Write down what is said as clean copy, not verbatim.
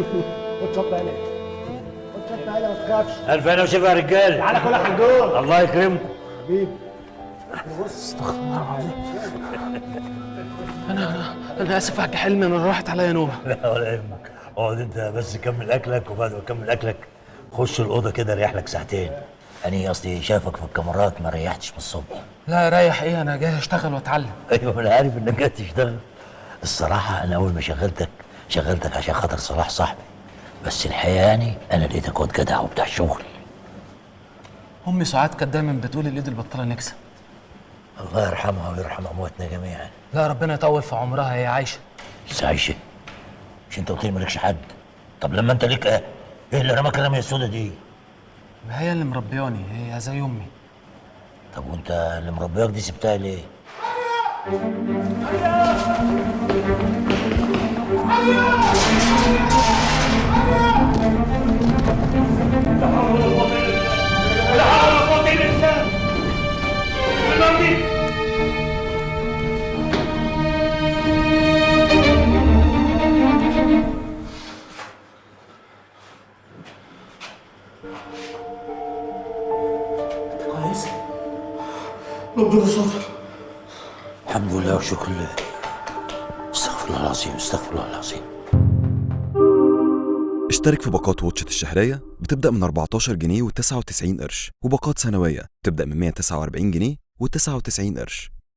خد شطه هنا، خد شطه هنا ما تخافش. الف انا وشفا يا رجاله. تعالى كل حنجول. الله يكرمكم حبيبي. استغفر الله العظيم. انا اسف يا حاج حلمي، انا راحت عليا نوبه. لا ولا يهمك، اقعد انت بس كمل اكلك، وبعد ما تكمل اكلك خش الاوضه كده ريح لك ساعتين. انا قصدي شافك في الكاميرات ما ريحتش من الصبح. لا رايح ايه، انا جاي اشتغل واتعلم. ايوه انا عارف انك جاي تشتغل. الصراحه انا اول ما شغلتك عشان خاطر صلاح صاحبي، بس الحقيقه يعني انا لقيتك واد جدع وبتاع شغل. امي ساعات كانت دايما بتقول الايد البطاله نكسب. الله يرحمها ويرحم امواتنا جميعا. لا ربنا يطول في عمرها، هي عايشه. بس عايشه؟ مش انت قلت لي مالكش حد؟ طب لما انت ليك ايه اللي رماك الرميه السودا دي؟ ما هي اللي مربياني، هي زي امي. طب وانت اللي مربياك دي سبتها ليه؟ كويس؟ ربنا ستر. الحمد لله وشكر لله. استغفر الله العظيم، استغفر الله العظيم. اشترك في باقات واتشت الشهرية بتبدأ من 14 جنيه و99 قرش، وباقات سنوية بتبدأ من 149 جنيه و99 قرش.